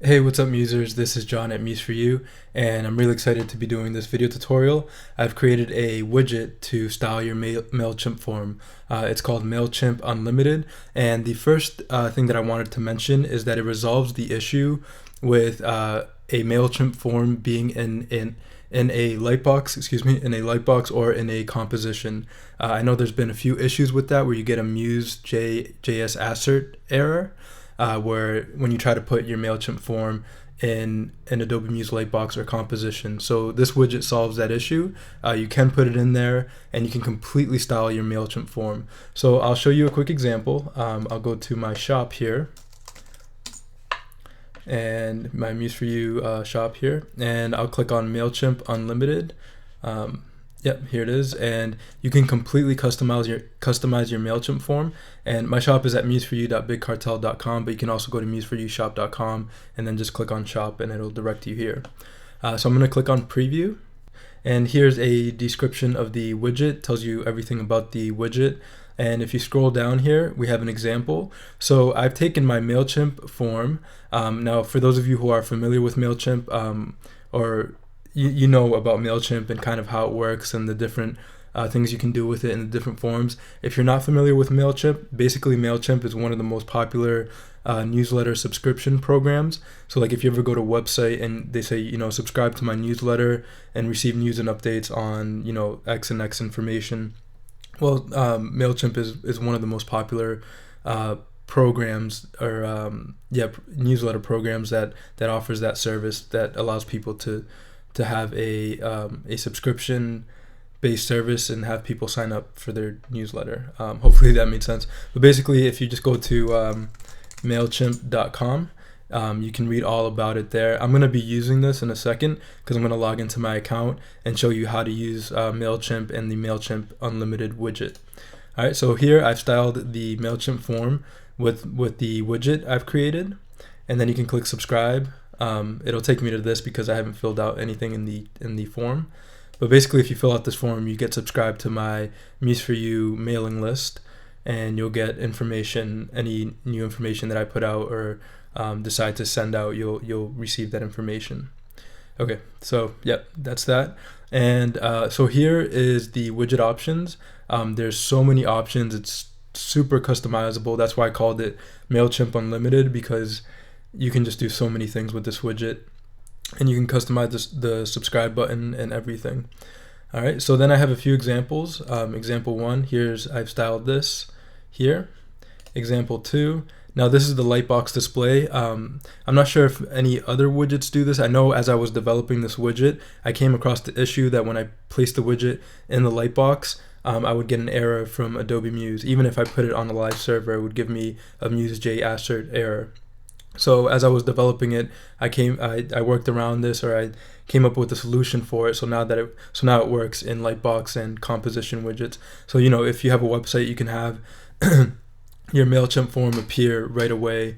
Hey, what's up users? This is John at Muse for You, and I'm really excited to be doing this video tutorial. I've created a widget to style your MailChimp form. It's called MailChimp Unlimited, and the first thing that I wanted to mention is that it resolves the issue with a MailChimp form being in a Lightbox, in a Lightbox or in a composition. I know there's been a few issues with that where you get a Muse JS assert error. Where when you try to put your MailChimp form in an Adobe Muse Lightbox or composition. So this widget solves that issue. You can put it in there and you can completely style your MailChimp form. So I'll show you a quick example. I'll go to my shop here and my Muse for You shop here, and I'll click on MailChimp Unlimited. Yep, here it is, and you can completely customize your MailChimp form. And my shop is at museforyou.bigcartel.com, but you can also go to museforyoushop.com and then just click on shop and it'll direct you here. So I'm going to click on preview, and here's a description of the widget. Tells you everything about the widget. And if you scroll down here, we have an example. So I've taken my MailChimp form. Now, for those of you who are familiar with MailChimp, or you know about MailChimp and kind of how it works and the different things you can do with it in the different forms. If you're not familiar with MailChimp, basically MailChimp is one of the most popular newsletter subscription programs. So like if you ever go to a website and they say, subscribe to my newsletter and receive news and updates on, X and X information. Well, MailChimp is one of the most popular programs or newsletter programs that offers that service that allows people to have a subscription based service and have people sign up for their newsletter. Hopefully that made sense. But basically, if you just go to MailChimp.com, you can read all about it there. I'm going to be using this in a second because I'm going to log into my account and show you how to use MailChimp and the MailChimp Unlimited widget. All right, so here I've styled the MailChimp form with the widget I've created, and then you can click subscribe. It'll take me to this because I haven't filled out anything in the form. But basically, if you fill out this form, you get subscribed to my Muse for You mailing list, and you'll get information, any new information that I put out or decide to send out, you'll receive that information. Okay, so yep, that's that. And so here is the widget options. There's so many options. It's super customizable. That's why I called it MailChimp Unlimited, because you can just do so many things with this widget, and you can customize the subscribe button and everything. All right, so then I have a few examples. Example 1, I've styled this here. Example 2, now this is the Lightbox display. I'm not sure if any other widgets do this. I know as I was developing this widget, I came across the issue that when I placed the widget in the Lightbox, I would get an error from Adobe Muse. Even if I put it on a live server, it would give me a Muse J assert error. So as I was developing it, I worked around this, or I came up with a solution for it. So now it works in Lightbox and composition widgets. So if you have a website, you can have your MailChimp form appear right away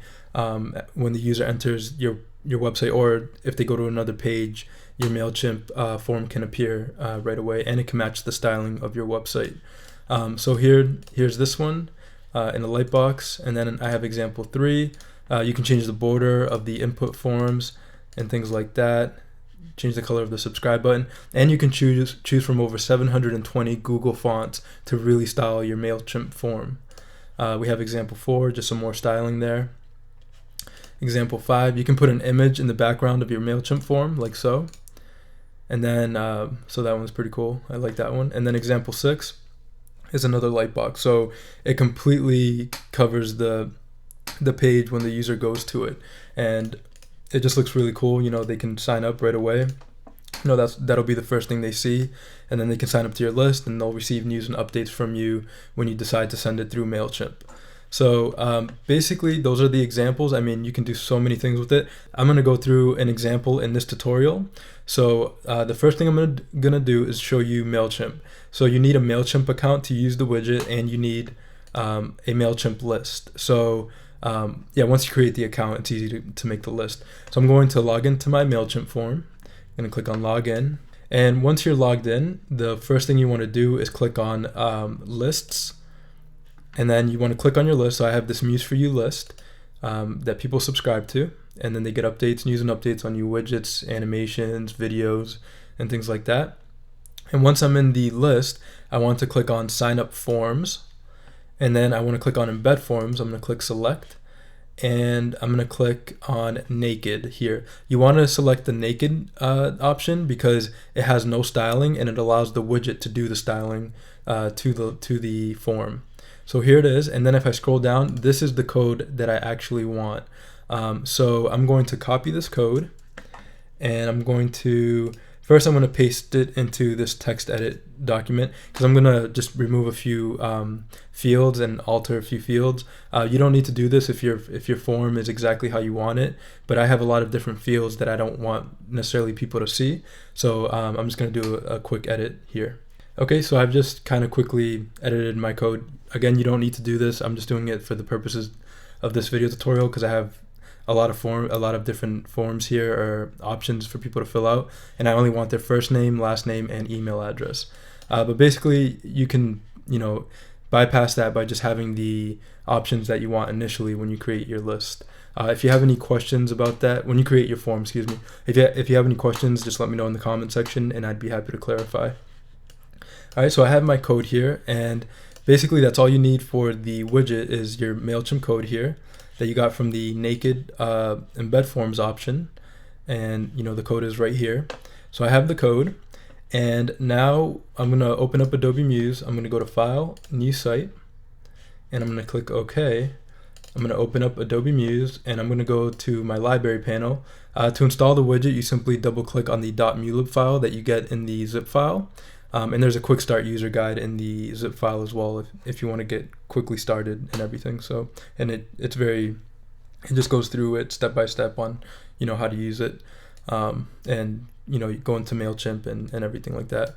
when the user enters your website, or if they go to another page, your MailChimp form can appear right away, and it can match the styling of your website. So here's this one in the Lightbox, and then I have example 3. You can change the border of the input forms and things like that. Change the color of the subscribe button, and you can choose from over 720 Google fonts to really style your MailChimp form. We have example 4, just some more styling there. Example 5, you can put an image in the background of your MailChimp form, like so. And then, so that one's pretty cool. I like that one. And then example 6 is another Lightbox. So it completely covers the page when the user goes to it, and it just looks really cool. They can sign up right away. That'll be the first thing they see, and then they can sign up to your list, and they'll receive news and updates from you when you decide to send it through MailChimp. So basically, those are the examples. I mean, you can do so many things with it. I'm going to go through an example in this tutorial. So the first thing I'm gonna do is show you MailChimp. So you need a MailChimp account to use the widget, and you need a MailChimp list. So once you create the account, it's easy to make the list. So I'm going to log into my MailChimp form. I'm going to click on login. And once you're logged in, the first thing you want to do is click on lists. And then you want to click on your list. So I have this Muse for You list that people subscribe to. and then they get updates, news and updates on new widgets, animations, videos, and things like that. And once I'm in the list, I want to click on sign up forms, and then I want to click on embed forms. I'm going to click select, and I'm going to click on naked here. You want to select the naked option because it has no styling and it allows the widget to do the styling to the form. So here it is, and then if I scroll down, this is the code that I actually want. So I'm going to copy this code, and I'm going to paste it into this text edit document because I'm going to just remove a few fields and alter a few fields. You don't need to do this if your form is exactly how you want it, but I have a lot of different fields that I don't want necessarily people to see. So I'm just going to do a quick edit here. Okay, so I've just kind of quickly edited my code. Again, you don't need to do this. I'm just doing it for the purposes of this video tutorial because I have a lot of different forms here or options for people to fill out, and I only want their first name, last name, and email address. But basically, you can bypass that by just having the options that you want initially when you create your list. If you have any questions about that, when you create your form, excuse me, if you have any questions, just let me know in the comment section, and I'd be happy to clarify. All right, so I have my code here, and basically that's all you need for the widget is your MailChimp code here that you got from the naked embed forms option, and the code is right here. So I have the code, and now I'm gonna open up Adobe Muse. I'm gonna go to File, New Site, and I'm gonna click OK. I'm gonna open up Adobe Muse, and I'm gonna go to my library panel. To install the widget, you simply double click on the .mulib file that you get in the zip file. And there's a quick start user guide in the zip file as well if you want to get quickly started and everything. So, and it just goes through it step by step on how to use it, and you go into MailChimp and everything like that.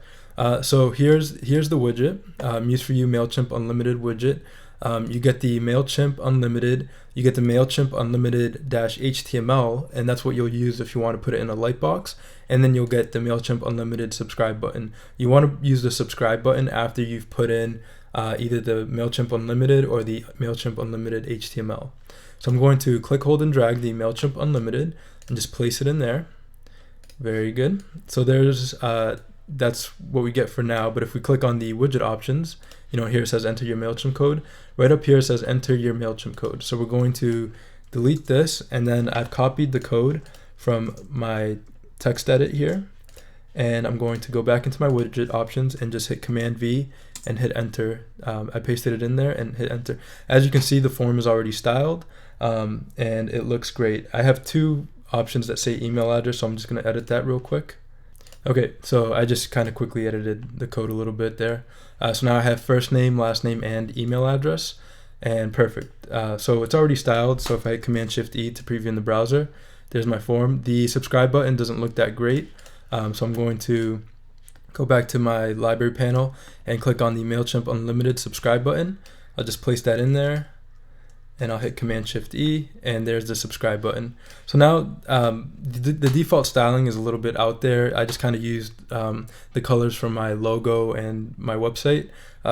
So here's the widget, Muse for You MailChimp Unlimited widget. You get the MailChimp Unlimited, you get the MailChimp Unlimited -HTML, and that's what you'll use if you want to put it in a Lightbox, and then you'll get the MailChimp Unlimited subscribe button. You want to use the subscribe button after you've put in either the MailChimp Unlimited or the MailChimp Unlimited HTML. So I'm going to click, hold, and drag the MailChimp Unlimited and just place it in there. Very good. So that's what we get for now, but if we click on the widget options, here it says enter your MailChimp code. Right up here it says enter your MailChimp code. So we're going to delete this, and then I've copied the code from my text edit here, and I'm going to go back into my widget options and just hit Command V and hit enter. I pasted it in there and hit enter. As you can see, the form is already styled, and it looks great. I have two options that say email address, so I'm just going to edit that real quick. Okay, so I just kind of quickly edited the code a little bit there. So now I have first name, last name, and email address, and perfect. So it's already styled, so if I hit Command-Shift-E to preview in the browser, there's my form. The subscribe button doesn't look that great, so I'm going to go back to my library panel and click on the MailChimp Unlimited subscribe button. I'll just place that in there, and I'll hit Command-Shift-E, and there's the subscribe button. So now the default styling is a little bit out there. I just kind of used the colors from my logo and my website,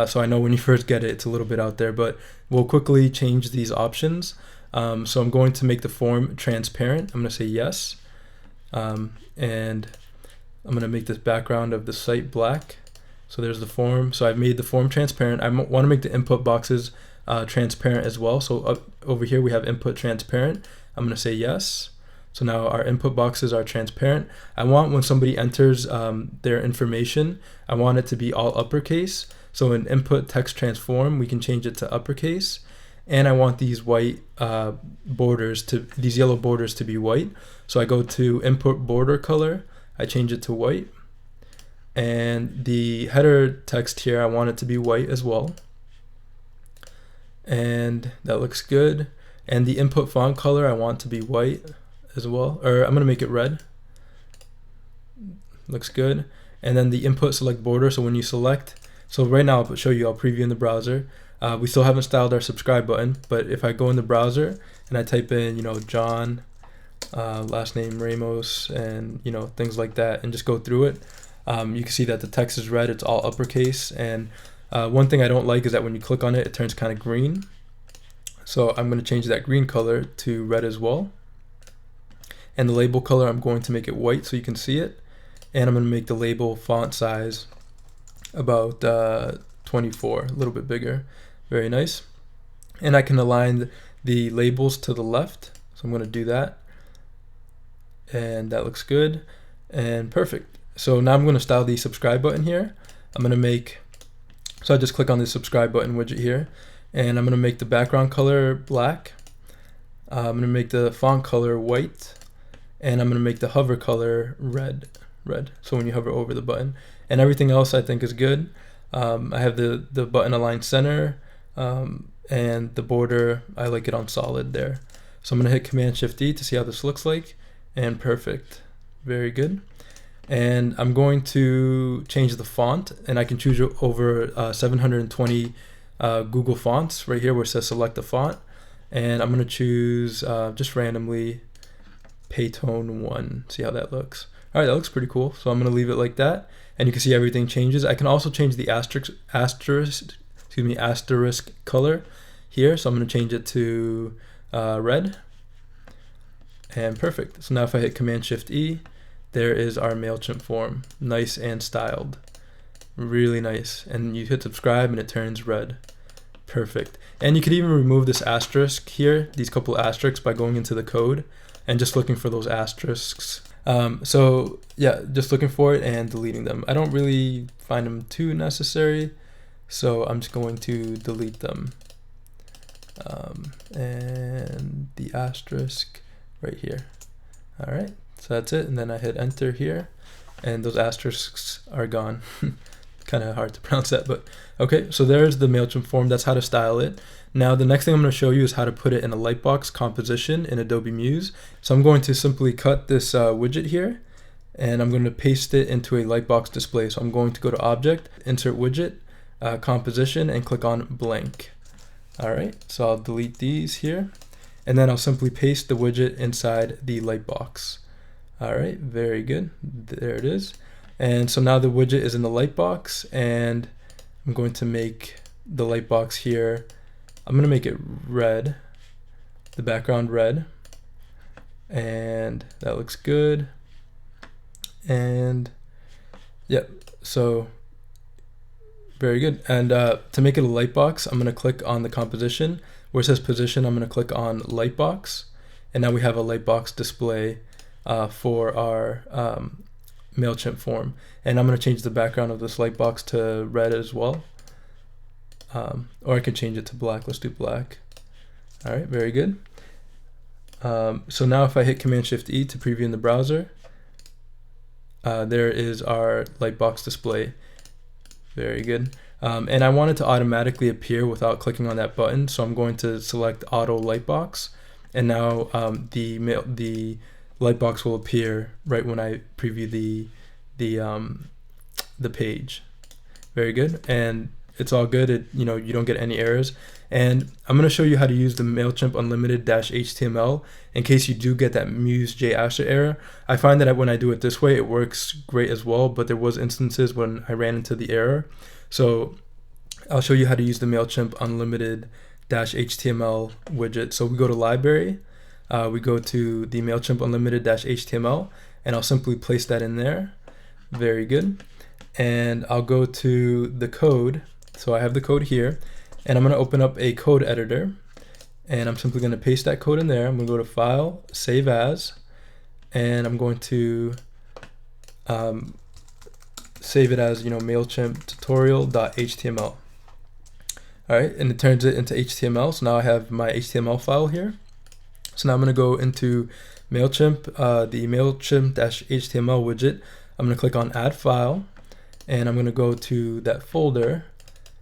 so I know when you first get it, it's a little bit out there, but we'll quickly change these options. So I'm going to make the form transparent. I'm going to say yes, and I'm going to make this background of the site black. So there's the form. So I've made the form transparent. I want to make the input boxes transparent as well. So over here we have input transparent. I'm going to say yes. So now our input boxes are transparent. I want when somebody enters their information, I want it to be all uppercase. So in input text transform, we can change it to uppercase. And I want these white these yellow borders to be white. So I go to input border color, I change it to white. And the header text here, I want it to be white as well. And that looks good. And the input font color I want to be white as well, or I'm gonna make it red. Looks good. And then the input select border, so when you select, so right now I'll show you, I'll preview in the browser. We still haven't styled our subscribe button, but if I go in the browser and I type in, John, last name Ramos, and things like that, and just go through it, you can see that the text is red, it's all uppercase, and one thing I don't like is that when you click on it, it turns kind of green. So I'm going to change that green color to red as well. And the label color, I'm going to make it white so you can see it. And I'm going to make the label font size about 24, a little bit bigger. Very nice. And I can align the labels to the left. So I'm going to do that. And that looks good. And perfect. So now I'm going to style the subscribe button here. I'm going to make, so I just click on the subscribe button widget here. And I'm going to make the background color black. I'm going to make the font color white. And I'm going to make the hover color red. So when you hover over the button. And everything else I think is good. I have the button aligned center. And the border, I like it on solid there. So I'm going to hit Command-Shift-D to see how this looks like. And perfect. Very good. And I'm going to change the font, and I can choose over 720 Google fonts right here where it says select a font. And I'm going to choose just randomly Paytone 1. See how that looks. All right, that looks pretty cool. So I'm going to leave it like that. And you can see everything changes. I can also change the asterisk color here. So I'm going to change it to red. And perfect. So now if I hit Command-Shift-E, there is our MailChimp form. Nice and styled. Really nice. And you hit subscribe and it turns red. Perfect. And you could even remove this asterisk here, these couple asterisks, by going into the code and just looking for those asterisks. So yeah, just looking for it and deleting them. I don't really find them too necessary, so I'm just going to delete them. And the asterisk right here. All right, so that's it. And then I hit enter here and those asterisks are gone. Kind of hard to pronounce that, but okay. So there's the MailChimp form. That's how to style it. Now the next thing I'm going to show you is how to put it in a Lightbox composition in Adobe Muse. So I'm going to simply cut this widget here and I'm going to paste it into a Lightbox display. So I'm going to go to Object, Insert Widget, Composition, and click on Blank. All right, so I'll delete these here. And then I'll simply paste the widget inside the Lightbox. All right, very good. There it is. And so now the widget is in the Lightbox, and I'm going to make the Lightbox here. I'm going to make it red, the background red, and that looks good. And yep, so very good. And to make it a Lightbox, I'm going to click on the composition. Where it says position, I'm going to click on Lightbox, and now we have a Lightbox display for our MailChimp form. And I'm going to change the background of this Lightbox to red as well, or I can change it to black. Let's do black. All right, very good. So now if I hit Command-Shift-E to preview in the browser, there is our Lightbox display. Very good. And I want it to automatically appear without clicking on that button, so I'm going to select Auto Lightbox, and now the Lightbox will appear right when I preview the page. Very good, and it's all good. You don't get any errors. And I'm going to show you how to use the MailChimp Unlimited -HTML in case you do get that Muse J Asher error. I find that when I do it this way, it works great as well, but there was instances when I ran into the error. So I'll show you how to use the MailChimp Unlimited -HTML widget. So we go to Library, we go to the MailChimp Unlimited -HTML, and I'll simply place that in there. Very good. And I'll go to the code. So I have the code here, and I'm going to open up a code editor, and I'm simply going to paste that code in there. I'm going to go to File, Save As, and I'm going to save it as MailChimp tutorial.html. All right, and it turns it into HTML. So now I have my HTML file here. So now I'm going to go into MailChimp, the MailChimp-HTML widget. I'm going to click on Add File, and I'm going to go to that folder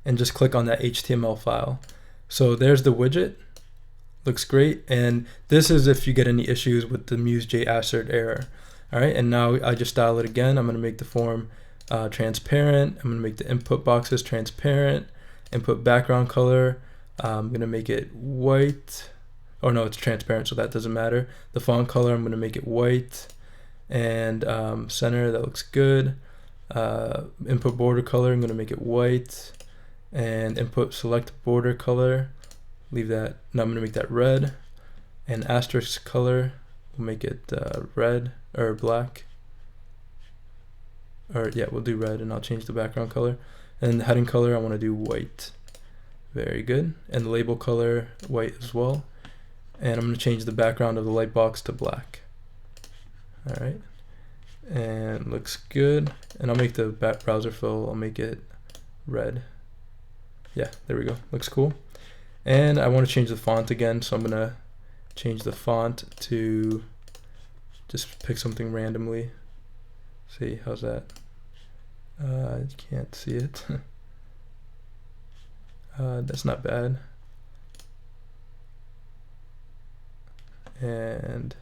and just click on that HTML file. So there's the widget. Looks great. And this is if you get any issues with the Muse J Asher error. All right, and now I just style it again. I'm going to make the form transparent. I'm going to make the input boxes transparent. Input background color, I'm going to make it white. Oh no, it's transparent, so that doesn't matter. The font color, I'm going to make it white. And center, that looks good. Input border color, I'm going to make it white. And input select border color, leave that. Now I'm going to make that red. And asterisk color, we'll make it red or black. Or yeah, we'll do red, and I'll change the background color. And the heading color, I want to do white. Very good. And the label color, white as well. And I'm going to change the background of the Lightbox to black. All right. And looks good. And I'll make the browser fill, I'll make it red. Yeah, there we go. Looks cool. And I want to change the font again, so I'm going to change the font to just pick something randomly. See, how's that? You can't see it. That's not bad. And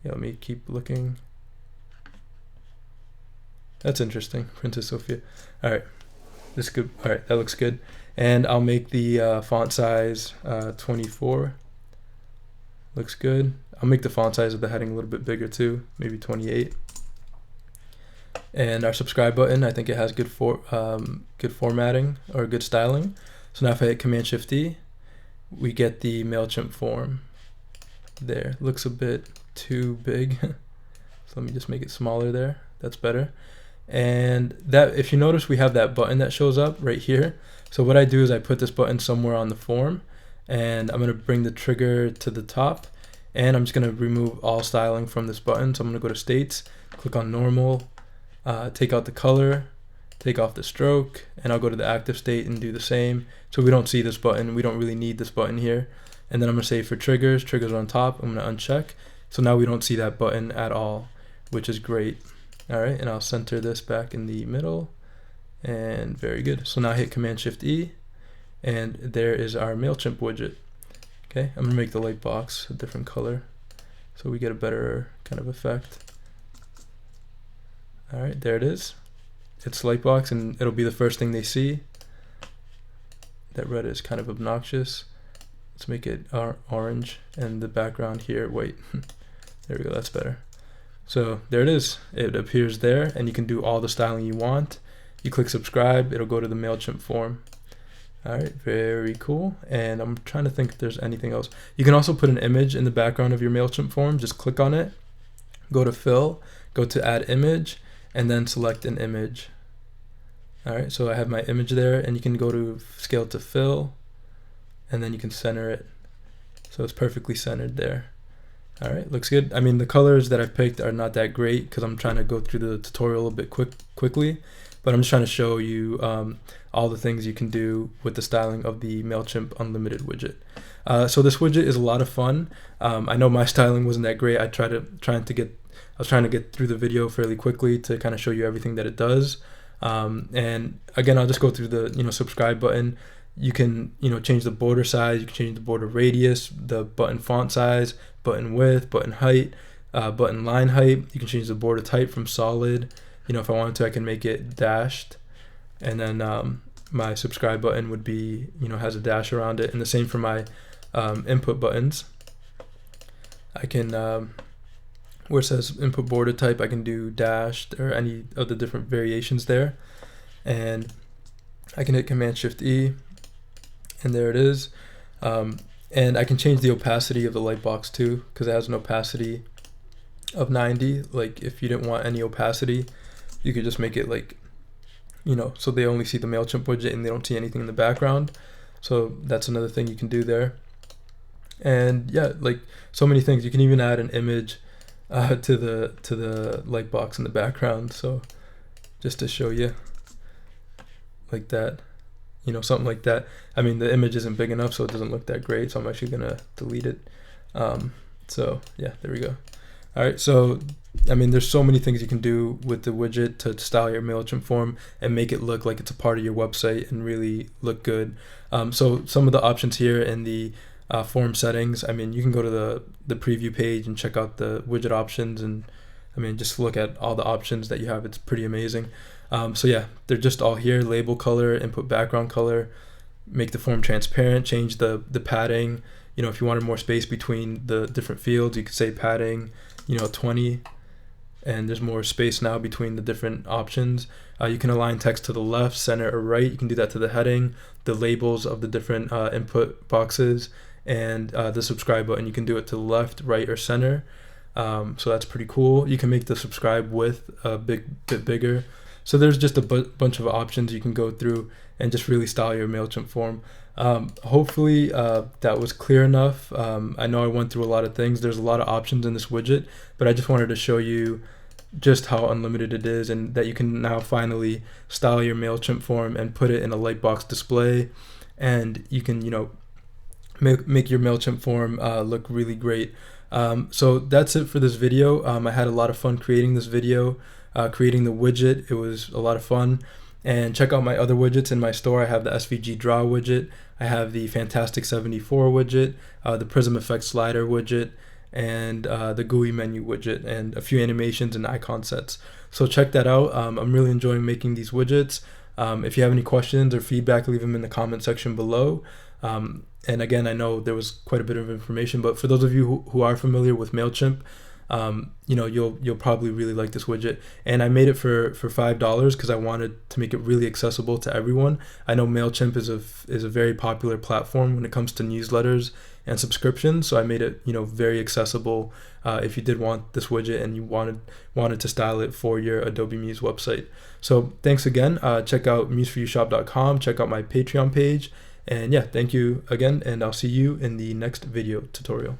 yeah, let me keep looking. That's interesting, Princess Sophia. All right, this is good. All right, that looks good. And I'll make the font size 24. Looks good. I'll make the font size of the heading a little bit bigger too, maybe 28. And our subscribe button, I think it has good formatting or good styling. So now if I hit Command-Shift-D, we get the MailChimp form. There, looks a bit too big. So let me just make it smaller there. That's better. And that, if you notice, we have that button that shows up right here. So what I do is I put this button somewhere on the form, and I'm going to bring the trigger to the top, and I'm just going to remove all styling from this button. So I'm going to go to States, click on Normal, take out the color, take off the stroke, and I'll go to the active state and do the same. So we don't see this button. We don't really need this button here. And then I'm going to say for triggers are on top. I'm going to uncheck. So now we don't see that button at all, which is great. All right, and I'll center this back in the middle, and very good. So now I hit Command-Shift-E, and there is our MailChimp widget. Okay, I'm gonna make the Lightbox a different color so we get a better kind of effect. All right, there it is. It's Lightbox, and it'll be the first thing they see. That red is kind of obnoxious. Let's make it orange, and the background here white. There we go, that's better. So there it is. It appears there, and you can do all the styling you want. You click subscribe, it'll go to the MailChimp form. All right, very cool. And I'm trying to think if there's anything else. You can also put an image in the background of your MailChimp form. Just click on it, go to fill, go to add image, and then select an image. All right, so I have my image there, and you can go to scale to fill, and then you can center it. So it's perfectly centered there. All right, looks good. I mean, the colors that I've picked are not that great because I'm trying to go through the tutorial a bit quickly, but I'm just trying to show you all the things you can do with the styling of the MailChimp Unlimited widget. So this widget is a lot of fun. I know my styling wasn't that great. I was trying to get through the video fairly quickly to kind of show you everything that it does. And again, I'll just go through the subscribe button. You can change the border size, you can change the border radius, the button font size, button width, button height, button line height. You can change the border type from solid. If I wanted to, I can make it dashed, and then my subscribe button would be has a dash around it, and the same for my input buttons. I can where it says input border type, I can do dashed or any of the different variations there, and I can hit Command-Shift-E, and there it is. And I can change the opacity of the Lightbox too, because it has an opacity of 90. Like if you didn't want any opacity, you could just make it like, so they only see the MailChimp widget and they don't see anything in the background. So that's another thing you can do there. And yeah, like so many things. You can even add an image to the Lightbox in the background. So just to show you, like that. Something like that. I mean, the image isn't big enough, so it doesn't look that great, so I'm actually gonna delete it. So yeah, there we go. All right, so I mean, there's so many things you can do with the widget to style your MailChimp form and make it look like it's a part of your website and really look good. So some of the options here in the form settings, I mean, you can go to the preview page and check out the widget options, and I mean, just look at all the options that you have. It's pretty amazing. So yeah, they're just all here. Label color, input background color, make the form transparent, change the padding. If you wanted more space between the different fields, you could say padding, 20, and there's more space now between the different options. You can align text to the left, center, or right. You can do that to the heading, the labels of the different input boxes, and the subscribe button. You can do it to the left, right, or center. So that's pretty cool. You can make the subscribe with a bit bigger. So there's just a bunch of options you can go through and just really style your MailChimp form. Hopefully that was clear enough. I know I went through a lot of things. There's a lot of options in this widget, but I just wanted to show you just how unlimited it is, and that you can now finally style your MailChimp form and put it in a Lightbox display, and you can, you know, make your MailChimp form look really great. So that's it for this video. I had a lot of fun creating this video, creating the widget. It was a lot of fun. And check out my other widgets in my store. I have the SVG Draw widget, I have the Fantastic 74 widget, the Prism Effect Slider widget, and the GUI menu widget, and a few animations and icon sets. So check that out. I'm really enjoying making these widgets. If you have any questions or feedback, leave them in the comment section below. And again, I know there was quite a bit of information, but for those of you who are familiar with MailChimp, you know, you'll probably really like this widget. And I made it for $5 because I wanted to make it really accessible to everyone. I know MailChimp is a very popular platform when it comes to newsletters and subscriptions, so I made it, you know, very accessible if you did want this widget and you wanted to style it for your Adobe Muse website. So thanks again. Check out museforyoushop.com, check out my Patreon page, and yeah, thank you again, and I'll see you in the next video tutorial.